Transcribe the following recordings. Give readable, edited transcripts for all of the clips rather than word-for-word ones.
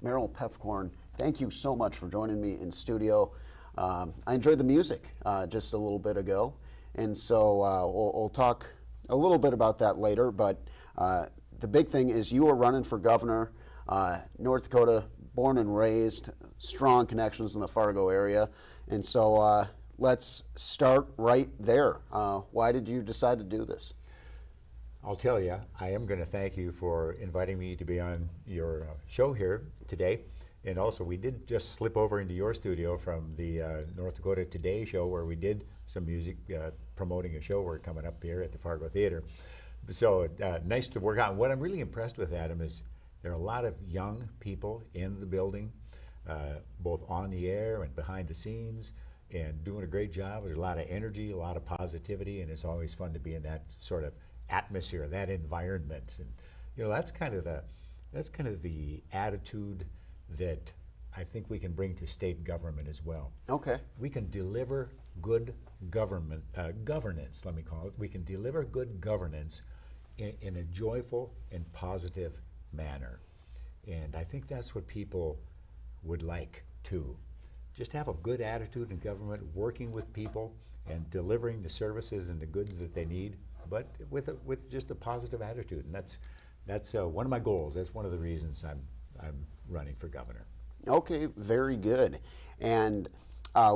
Merrill Piepkorn. Thank you so much for joining me in studio. I enjoyed the music just a little bit ago, and so we'll talk a little bit about that later, but the big thing is you are running for governor, North Dakota, born and raised, strong connections in the Fargo area, and so let's start right there. Why did you decide to do this? I'll tell you, I am going to thank you for inviting me to be on your show here today. And also, we did just slip over into your studio from the North Dakota Today show where we did some music promoting a show we're coming up here at the Fargo Theater. So nice to work on. What I'm really impressed with, Adam, is there are a lot of young people in the building, both on the air and behind the scenes, and doing a great job. There's a lot of energy, a lot of positivity, and it's always fun to be in that sort of atmosphere, that environment. And you know, that's kind of the attitude that I think we can bring to state government as well. Okay. We can deliver good governance, let me call it. We can deliver good governance in a joyful and positive manner. And I think that's what people would like too. Just have a good attitude in government, working with people and delivering the services and the goods that they need, but with just a positive attitude. And that's one of my goals. That's one of the reasons I'm running for governor. Okay, very good. And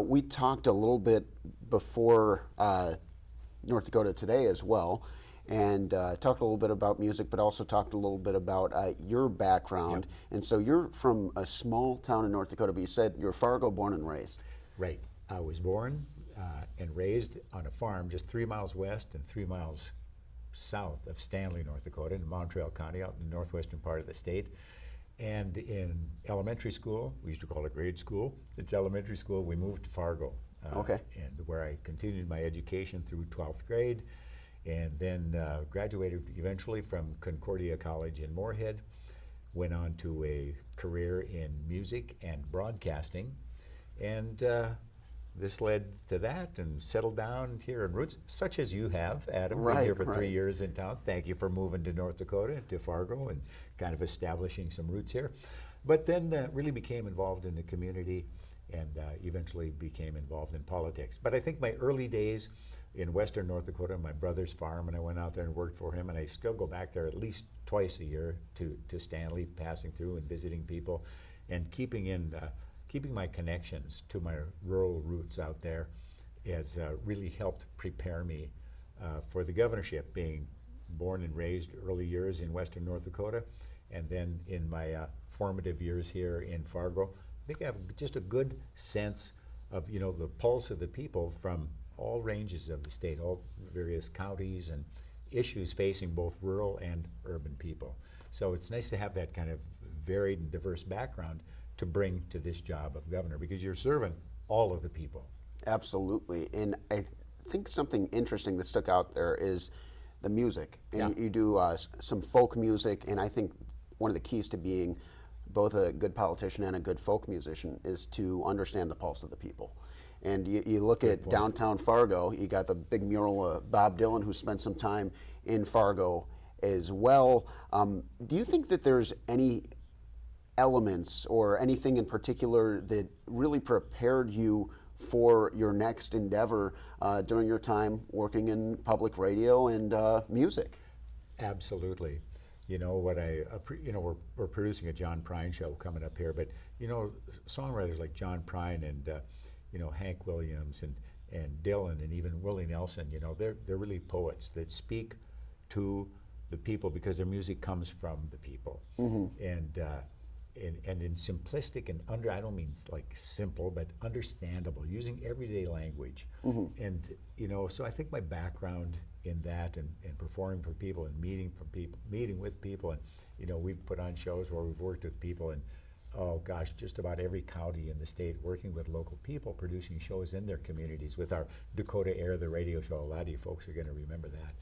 we talked a little bit before North Dakota Today as well, and talked a little bit about music, but also talked a little bit about your background. Yep. And so you're from a small town in North Dakota, but you said you're Fargo born and raised. Right. I was born and raised on a farm just 3 miles west and 3 miles south of Stanley, North Dakota, in Montreal County, out in the northwestern part of the state. And in elementary school, we used to call it grade school. It's elementary school. We moved to Fargo, Okay. and where I continued my education through 12th grade, and then graduated eventually from Concordia College in Moorhead. Went on to a career in music and broadcasting, and this led to that, and settled down here in Roots, such as you have, Adam. Right, been here for right. 3 years in town. Thank you for moving to North Dakota, to Fargo, and kind of establishing some roots here. But then really became involved in the community, and eventually became involved in politics. But I think my early days in western North Dakota, my brother's farm, and I went out there and worked for him, and I still go back there at least twice a year to Stanley, passing through and visiting people, and keeping my connections to my rural roots out there has really helped prepare me for the governorship, being born and raised early years in western North Dakota, and then in my formative years here in Fargo. I think I have just a good sense of, you know, the pulse of the people from all ranges of the state, all various counties and issues facing both rural and urban people. So it's nice to have that kind of varied and diverse background to bring to this job of governor, because you're serving all of the people. Absolutely. And I think something interesting that stuck out there is the music. And Yeah. you do some folk music, and I think one of the keys to being both a good politician and a good folk musician is to understand the pulse of the people. And you look Good at point. downtown Fargo, you got the big mural of Bob Dylan, who spent some time in Fargo as well. Do you think that there's any elements or anything in particular that really prepared you for your next endeavor during your time working in public radio and music? Absolutely. You know what we're producing a John Prine show coming up here, but you know, songwriters like John Prine and you know, Hank Williams and Dylan and even Willie Nelson, you know, they're really poets that speak to the people because their music comes from the people. Mm-hmm. And in simplistic and I don't mean like simple, but understandable, using everyday language. Mm-hmm. And you know, so I think my background in that and performing for people and meeting with people, and you know, we've put on shows where we've worked with people in, oh gosh, just about every county in the state, working with local people, producing shows in their communities with our Dakota Air, the radio show. A lot of you folks are going to remember that.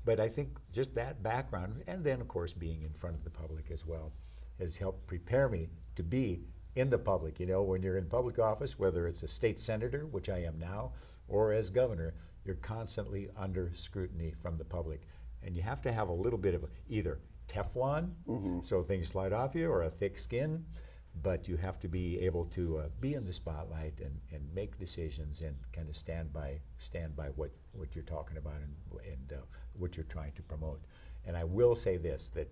But I think just that background, and then of course being in front of the public as well, has helped prepare me to be in the public. You know, when you're in public office, whether it's a state senator, which I am now, or as governor, you're constantly under scrutiny from the public. And you have to have a little bit of either Teflon, so things slide off you, or a thick skin, but you have to be able to be in the spotlight and make decisions and kind of stand by what you're talking about and what you're trying to promote. And I will say this, that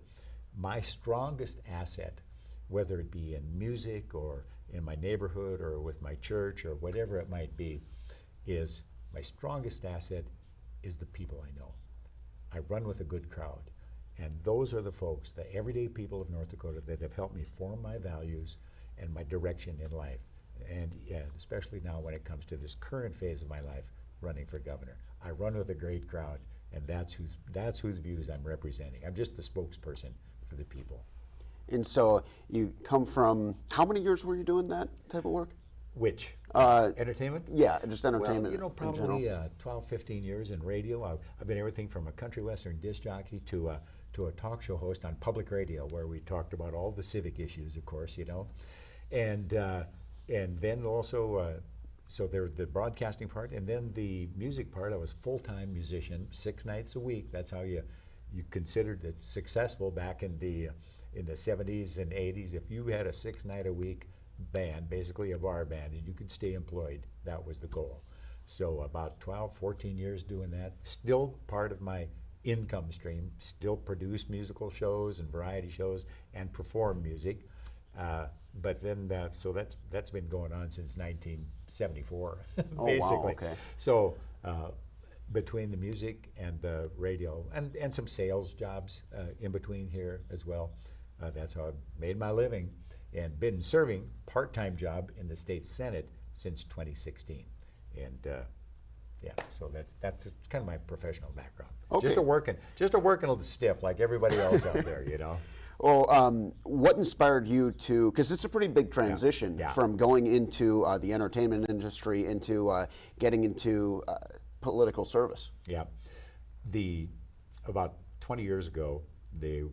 my strongest asset, whether it be in music or in my neighborhood or with my church or whatever it might be, is my strongest asset is the people I know. I run with a good crowd. And those are the folks, the everyday people of North Dakota that have helped me form my values and my direction in life. And especially now when it comes to this current phase of my life, running for governor. I run with a great crowd, and that's whose views I'm representing. I'm just the spokesperson for the people. And so you come from, how many years were you doing that type of work? Which? Entertainment? Yeah, just entertainment. Well, you know, probably 12, 15 years in radio. I've been everything from a country western disc jockey to a talk show host on public radio, where we talked about all the civic issues, of course, you know. And then also, so there was the broadcasting part, and then the music part. I was full-time musician, 6 nights a week. That's how you considered it successful back in the 70s and 80s. If you had a 6-night-a-week band, basically a bar band, and you could stay employed, that was the goal. So about 12, 14 years doing that. Still part of my income stream, still produce musical shows and variety shows and perform music. But then, so that's been going on since 1974, Oh, basically. wow, okay. So between the music and the radio and some sales jobs in between here as well, that's how I've made my living and been serving part-time job in the state Senate since 2016. And yeah, so that's just kind of my professional background. Okay. Just a working a little stiff like everybody else out there, you know. Well, what inspired you to, because it's a pretty big transition Yeah. from going into the entertainment industry into getting into political service. Yeah, about 20 years ago, the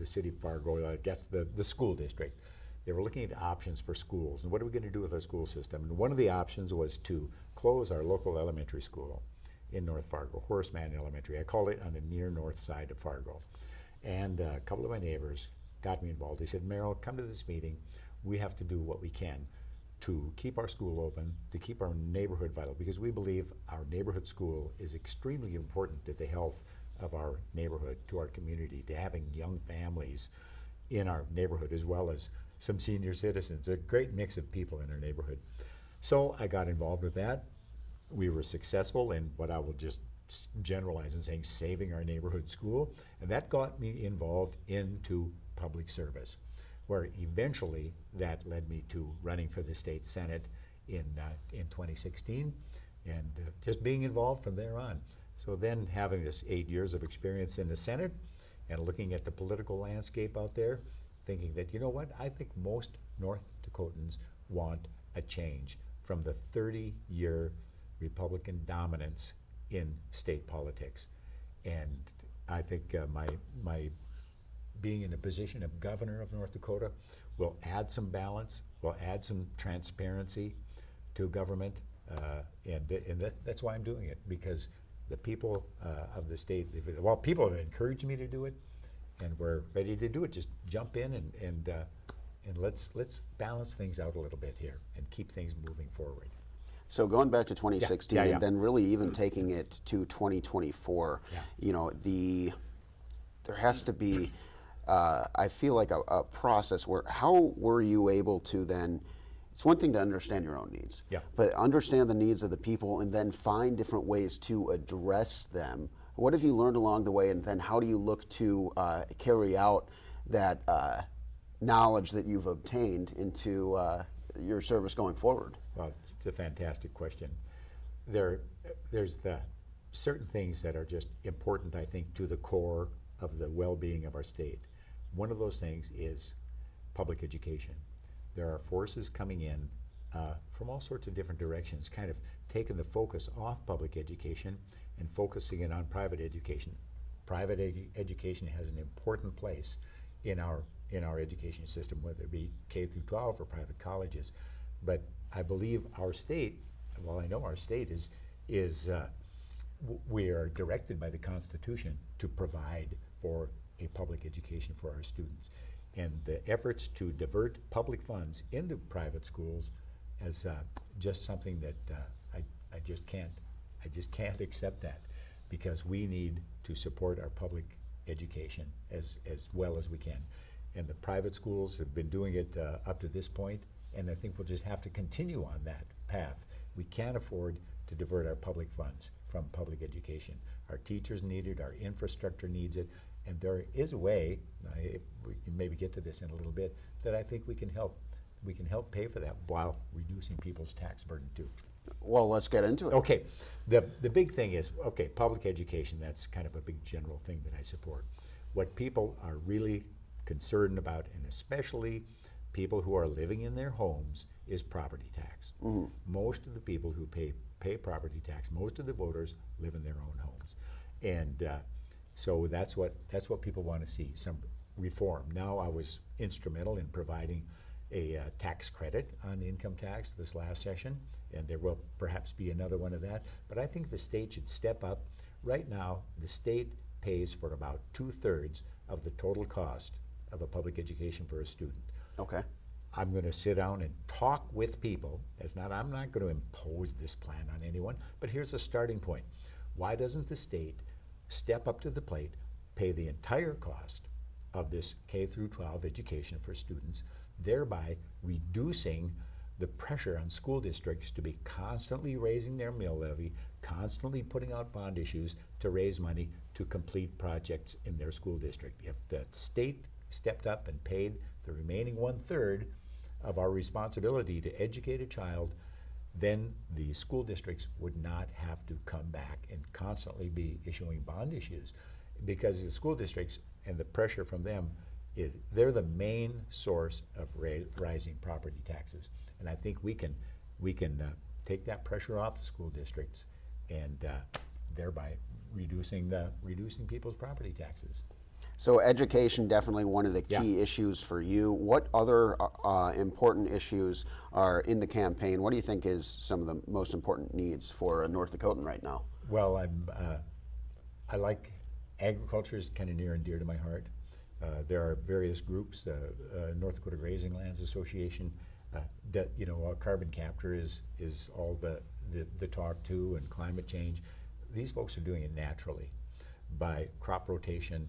city of Fargo, I guess the school district, they were looking at options for schools and what are we going to do with our school system. And one of the options was to close our local elementary school in North Fargo, Horace Mann Elementary. I call it on the near north side of Fargo. And a couple of my neighbors got me involved. They said, Merrill, come to this meeting. We have to do what we can to keep our school open, to keep our neighborhood vital, because we believe our neighborhood school is extremely important to the health of our neighborhood, to our community, to having young families in our neighborhood, as well as some senior citizens, a great mix of people in our neighborhood. So I got involved with that. We were successful in what I will just generalize and saying saving our neighborhood school, and that got me involved into public service, where eventually that led me to running for the state Senate in 2016, and just being involved from there on. So then having this 8 years of experience in the Senate and looking at the political landscape out there, thinking that, you know what, I think most North Dakotans want a change from the 30-year Republican dominance in state politics. And I think my being in a position of governor of North Dakota will add some balance, will add some transparency to government, and that's why I'm doing it, because the people of the state, well, people have encouraged me to do it, and we're ready to do it. Just jump in and let's balance things out a little bit here and keep things moving forward. So going back to 2016 Yeah. and then really even taking it to 2024, Yeah. you know, there has to be, I feel like a process where, how were you able to then, it's one thing to understand your own needs, Yeah. but understand the needs of the people and then find different ways to address them. What have you learned along the way, and then how do you look to carry out that knowledge that you've obtained into your service going forward? Well, it's a fantastic question. There's the certain things that are just important, I think, to the core of the well-being of our state. One of those things is public education. There are forces coming in from all sorts of different directions, kind of taking the focus off public education and focusing it on private education. Private education has an important place in our education system, whether it be K through 12 or private colleges. But I believe our state, well, I know our state we are directed by the Constitution to provide for a public education for our students. And the efforts to divert public funds into private schools as just something that I just can't accept that, because we need to support our public education as well as we can. And the private schools have been doing it up to this point, and I think we'll just have to continue on that path. We can't afford to divert our public funds from public education. Our teachers need it, our infrastructure needs it, and there is a way, we can maybe get to this in a little bit, that I think we can help pay for that while reducing people's tax burden too. Well, let's get into it. Okay, the big thing is, okay, public education, that's kind of a big general thing that I support. What people are really concerned about, and especially people who are living in their homes, is property tax. Mm-hmm. Most of the people who pay property tax, most of the voters live in their own homes. And so that's what people want to see, some reform. Now, I was instrumental in providing a tax credit on income tax this last session, and there will perhaps be another one of that. But I think the state should step up. Right now, the state pays for about 2/3 of the total cost of a public education for a student. Okay. I'm going to sit down and talk with people. I'm not going to impose this plan on anyone, but here's a starting point. Why doesn't the state step up to the plate, pay the entire cost of this K through 12 education for students, thereby reducing the pressure on school districts to be constantly raising their mill levy, constantly putting out bond issues to raise money to complete projects in their school district. If the state stepped up and paid the remaining 1/3 of our responsibility to educate a child, then the school districts would not have to come back and constantly be issuing bond issues, because the school districts and the pressure from them, they're the main source of rising property taxes. And I think we can take that pressure off the school districts, and thereby reducing people's property taxes. So education, definitely one of the key issues for you. What other important issues are in the campaign? What do you think is some of the most important needs for a North Dakotan right now? Well, I like agriculture, is kind of near and dear to my heart. There are various groups, North Dakota Grazing Lands Association, that, carbon capture is all the talk too, and climate change. These folks are doing it naturally by crop rotation,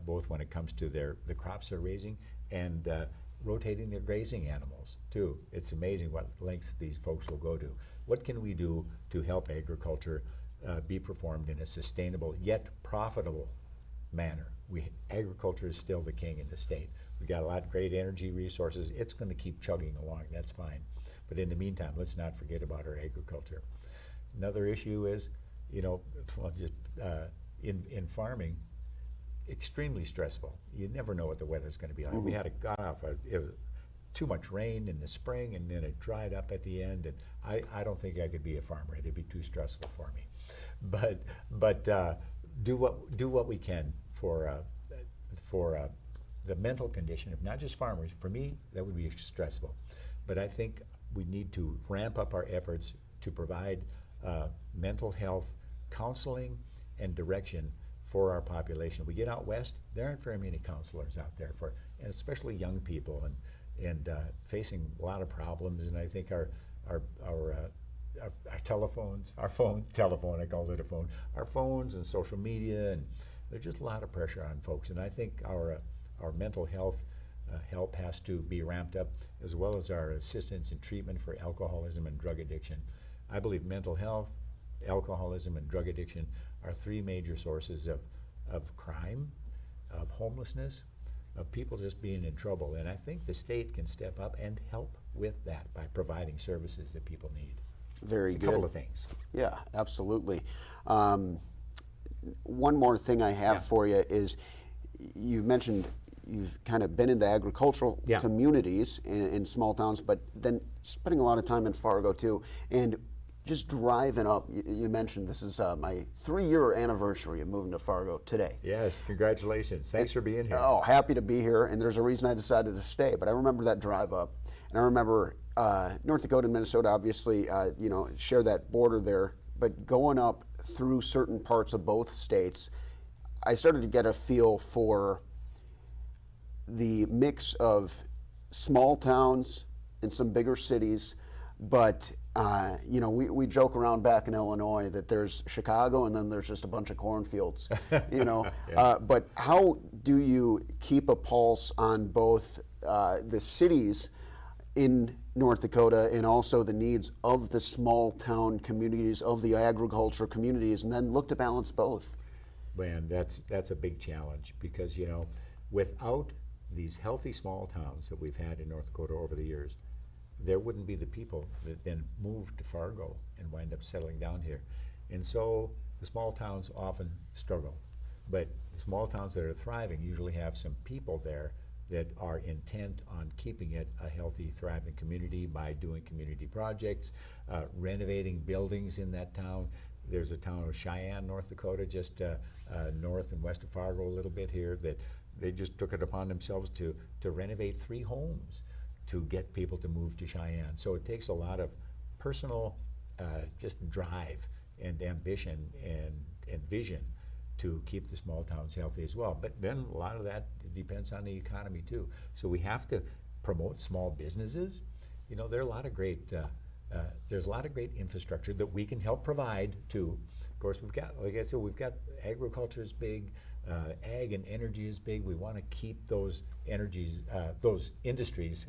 both when it comes to the crops they're raising and rotating their grazing animals too. It's amazing what lengths these folks will go to. What can we do to help agriculture be performed in a sustainable yet profitable manner? Agriculture is still the king in the state. We've got a lot of great energy resources. It's going to keep chugging along, that's fine. But in the meantime, let's not forget about our agriculture. Another issue is, in farming, extremely stressful. You never know what the weather's going to be like. Mm-hmm. We had it was too much rain in the spring, and then it dried up at the end, and I don't think I could be a farmer. It'd be too stressful for me. But do what we can for the mental condition of not just farmers. For me, that would be stressful. But I think we need to ramp up our efforts to provide mental health counseling and direction for our population. We get out west, there aren't very many counselors out there and especially young people, and facing a lot of problems. And I think our telephones, I call it a phone, our phones and social media, and there's just a lot of pressure on folks. And I think our mental health help has to be ramped up, as well as our assistance and treatment for alcoholism and drug addiction. I believe mental health, alcoholism, and drug addiction are three major sources of crime, of homelessness, of people just being in trouble. And I think the state can step up and help with that by providing services that people need. Very good. A couple of things. Yeah, absolutely. One more thing I have for you is, you mentioned you've kind of been in the agricultural communities in small towns, but then spending a lot of time in Fargo too, and just driving up. You mentioned this is my 3-year anniversary of moving to Fargo today. Yes, congratulations. Thanks for being here. Oh, happy to be here, and there's a reason I decided to stay. But I remember that drive up, and I remember North Dakota and Minnesota obviously, share that border there. But going up through certain parts of both states, I started to get a feel for the mix of small towns and some bigger cities, but we joke around back in Illinois that there's Chicago and then there's just a bunch of cornfields, Yeah. but how do you keep a pulse on both the cities in North Dakota and also the needs of the small town communities, of the agriculture communities, and then look to balance both? Man, that's a big challenge because, without these healthy small towns that we've had in North Dakota over the years, there wouldn't be the people that then moved to Fargo and wind up settling down here. And so the small towns often struggle. But the small towns that are thriving usually have some people there that are intent on keeping it a healthy, thriving community by doing community projects, renovating buildings in that town. There's a town of Cheyenne, North Dakota, just north and west of Fargo a little bit here, that they just took it upon themselves to renovate 3 homes to get people to move to Cheyenne. So it takes a lot of personal just drive and ambition and vision to keep the small towns healthy as well. But then a lot of that depends on the economy too. So we have to promote small businesses. There are a lot of great, there's a lot of great infrastructure that we can help provide to. Of course, we've got, like I said, we've got agriculture is big, ag and energy is big. We want to keep those energies, those industries,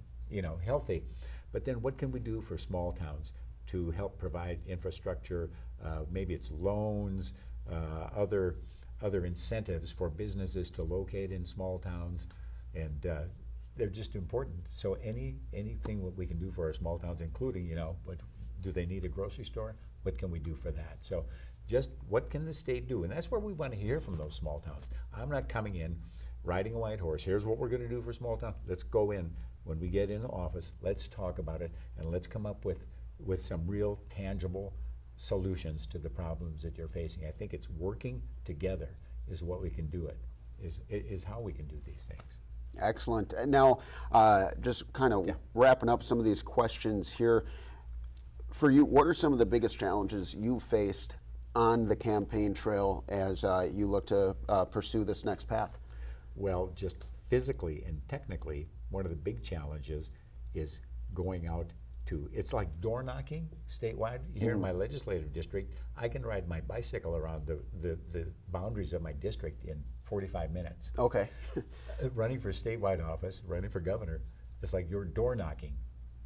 healthy. But then what can we do for small towns to help provide infrastructure? Maybe it's loans, other incentives for businesses to locate in small towns, and they're just important. So anything that we can do for our small towns, including, what do they need, a grocery store? What can we do for that? So just what can the state do? And that's where we want to hear from those small towns. I'm not coming in riding a white horse. Here's what we're going to do for small towns. Let's go in. When we get into office, let's talk about it, and let's come up with some real tangible solutions to the problems that you're facing. I think it's working together is what we can do it, is how we can do these things. Excellent. And now, just kind of wrapping up some of these questions here. For you, what are some of the biggest challenges you faced on the campaign trail as you look to pursue this next path? Well, just physically and technically, one of the big challenges is going out to, it's like door knocking statewide. Here in my legislative district, I can ride my bicycle around the boundaries of my district in 45 minutes. Okay. Running for statewide office, running for governor, it's like you're door knocking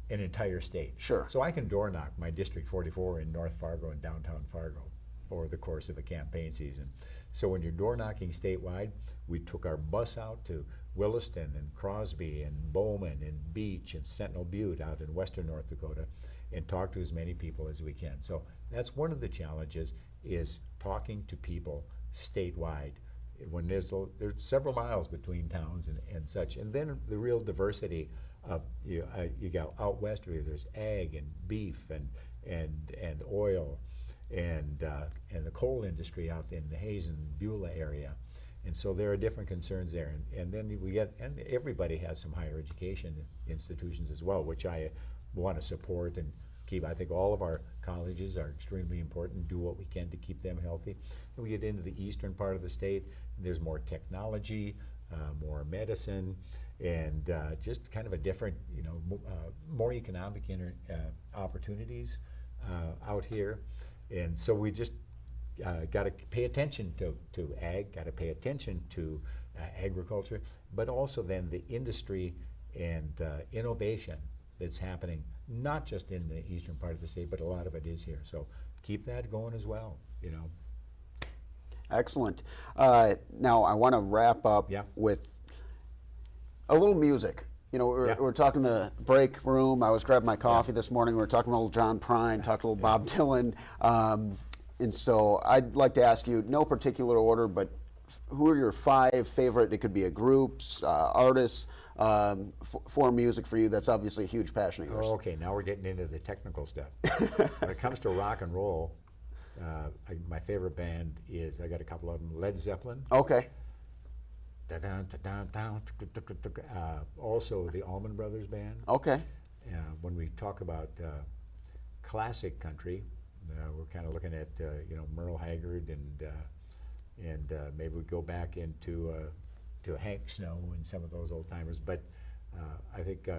an entire state. Sure. So I can door knock my District 44 in North Fargo and downtown Fargo over the course of a campaign season. So when you're door knocking statewide, we took our bus out to Williston and Crosby and Bowman and Beach and Sentinel Butte out in western North Dakota and talk to as many people as we can. So that's one of the challenges, is talking to people statewide when there's several miles between towns and such. And then the real diversity of, you got out west where there's ag and beef and oil and the coal industry out in the Hazen, Beulah area. And so there are different concerns there. And then and everybody has some higher education institutions as well, which I want to support and keep. I think all of our colleges are extremely important, do what we can to keep them healthy. Then we get into the eastern part of the state, and there's more technology, more medicine, and just kind of a different, more economic opportunities out here. And so we just got to pay attention to ag, got to pay attention to agriculture, but also then the industry and innovation that's happening, not just in the eastern part of the state, but a lot of it is here. So keep that going as well, Excellent. Now I want to wrap up with a little music. We're talking the break room. I was grabbing my coffee this morning. We were talking a little John Prine, talked a little Bob Dylan. And so I'd like to ask you, no particular order, but who are your 5 favorite, it could be a groups, artists, for music for you? That's obviously a huge passion of yours. Oh, okay, now we're getting into the technical stuff. When it comes to rock and roll, my favorite band is, I got a couple of them, Led Zeppelin. Okay. Also the Allman Brothers Band. Okay. When we talk about classic country, we're kind of looking at Merle Haggard and maybe we go back into to Hank Snow and some of those old timers. But I think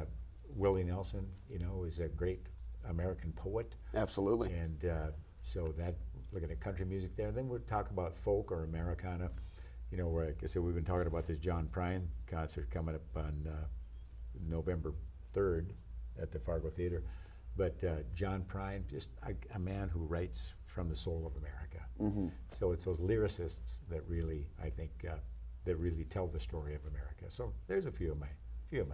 Willie Nelson, is a great American poet. Absolutely. And so that, looking at country music there. Then we'll talk about folk or Americana. Where, like I said, we've been talking about this John Prine concert coming up on November 3rd at the Fargo Theater. But John Prine, just a man who writes from the soul of America. Mm-hmm. So it's those lyricists that really, I think, that really tell the story of America. So there's a few of my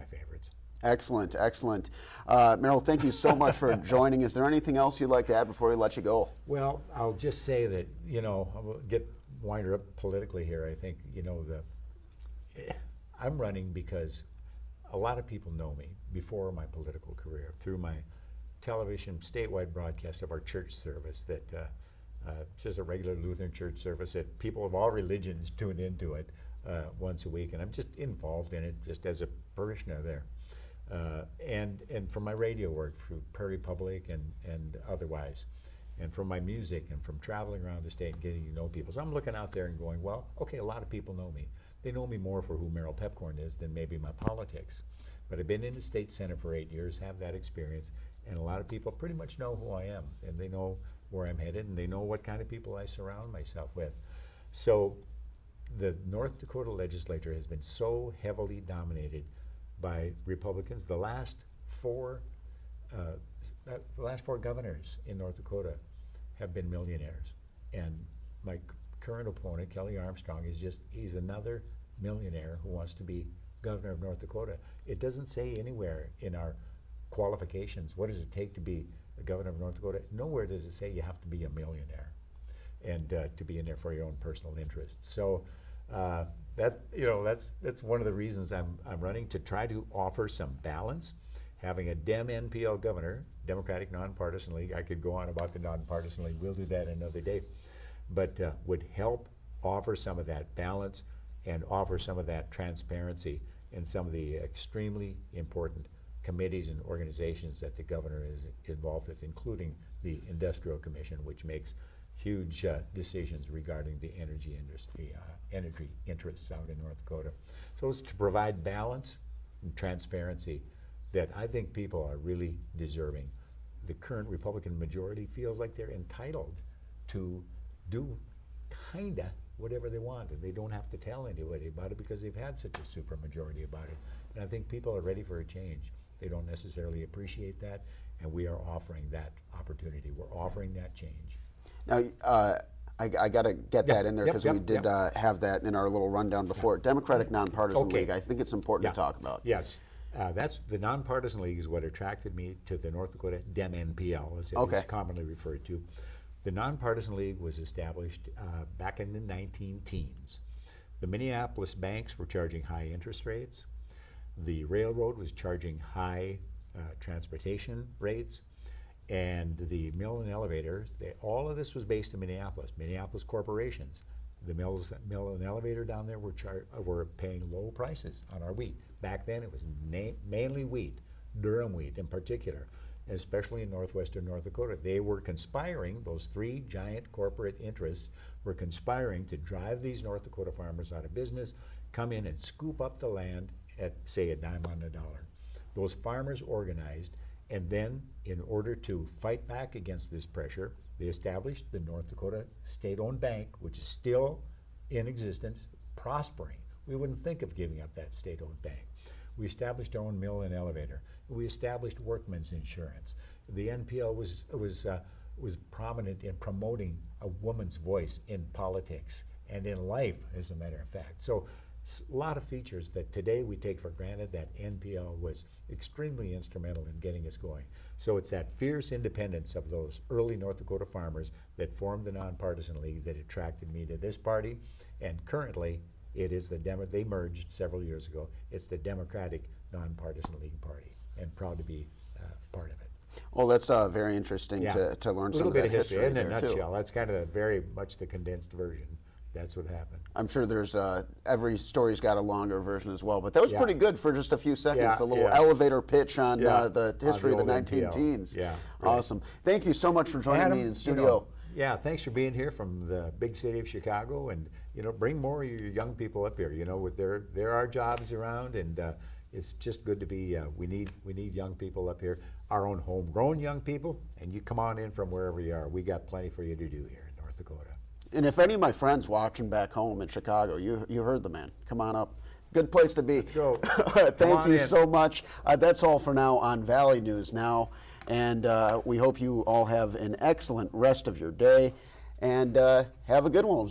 favorites. Excellent, excellent. Merrill, thank you so much for joining. Is there anything else you'd like to add before we let you go? Well, I'll just say that, I'll get wind up politically here. I think, I'm running because a lot of people know me before my political career through my television statewide broadcast of our church service that just a regular Lutheran church service that people of all religions tune into it once a week, and I'm just involved in it just as a parishioner there. And from my radio work through Prairie Public and otherwise, and from my music and from traveling around the state and getting to know people. So I'm looking out there and going, well, okay, a lot of people know me. They know me more for who Merrill Piepkorn is than maybe my politics. But I've been in the state senate for 8 years, have that experience, and a lot of people pretty much know who I am, and they know where I'm headed, and they know what kind of people I surround myself with. So the North Dakota legislature has been so heavily dominated by Republicans. The last four governors in North Dakota have been millionaires, and my current opponent, Kelly Armstrong, he's another millionaire who wants to be governor of North Dakota. It doesn't say anywhere in our qualifications, what does it take to be the governor of North Dakota? Nowhere does it say you have to be a millionaire and to be in there for your own personal interests. So that's one of the reasons I'm running, to try to offer some balance. Having a Dem-NPL governor, Democratic Nonpartisan League, I could go on about the Nonpartisan League, we'll do that another day, but would help offer some of that balance and offer some of that transparency in some of the extremely important committees and organizations that the governor is involved with, including the Industrial Commission, which makes huge decisions regarding the energy industry, energy interests out in North Dakota. So it's to provide balance and transparency that I think people are really deserving. The current Republican majority feels like they're entitled to do kinda whatever they want, and they don't have to tell anybody about it because they've had such a supermajority about it. And I think people are ready for a change. They don't necessarily appreciate that, and we are offering that opportunity. We're offering that change. Now, I got to get that in there because we did have that in our little rundown before. Democratic Nonpartisan League, I think it's important to talk about. Yes. That's the Nonpartisan League is what attracted me to the North Dakota Dem-NPL, as it is commonly referred to. The Nonpartisan League was established back in the 19-teens. The Minneapolis banks were charging high interest rates. The railroad was charging high transportation rates. And the mill and elevators, all of this was based in Minneapolis corporations. The mill and elevator down there were paying low prices on our wheat. Back then it was mainly wheat, Durham wheat in particular, especially in northwestern North Dakota. They were conspiring, those three giant corporate interests were conspiring to drive these North Dakota farmers out of business, come in and scoop up the land at, say, a dime on the dollar. Those farmers organized, and then in order to fight back against this pressure, they established the North Dakota state-owned bank, which is still in existence, prospering. We wouldn't think of giving up that state-owned bank. We established our own mill and elevator. We established workmen's insurance. The NPL was prominent in promoting a woman's voice in politics and in life, as a matter of fact. So a lot of features that today we take for granted. That NPL was extremely instrumental in getting us going. So it's that fierce independence of those early North Dakota farmers that formed the Nonpartisan League that attracted me to this party. And currently, it is they merged several years ago. It's the Democratic Nonpartisan League Party, and proud to be part of it. Well, that's very interesting to learn some of that history in a there, nutshell. too. That's kind of very much the condensed version. That's what happened. I'm sure there's every story's got a longer version as well, but that was pretty good for just a few seconds. A little elevator pitch on the history of the 19-teens. Yeah, awesome. Thank you so much for joining me in studio. Yeah, thanks for being here from the big city of Chicago, and bring more of your young people up here. There are jobs around, and it's just good to be. We need young people up here, our own homegrown young people, and you come on in from wherever you are. We got plenty for you to do here in North Dakota. And if any of my friends watching back home in Chicago, you heard the man. Come on up. Good place to be. Let's go. Thank you so much. That's all for now on Valley News Now. And we hope you all have an excellent rest of your day. And have a good one.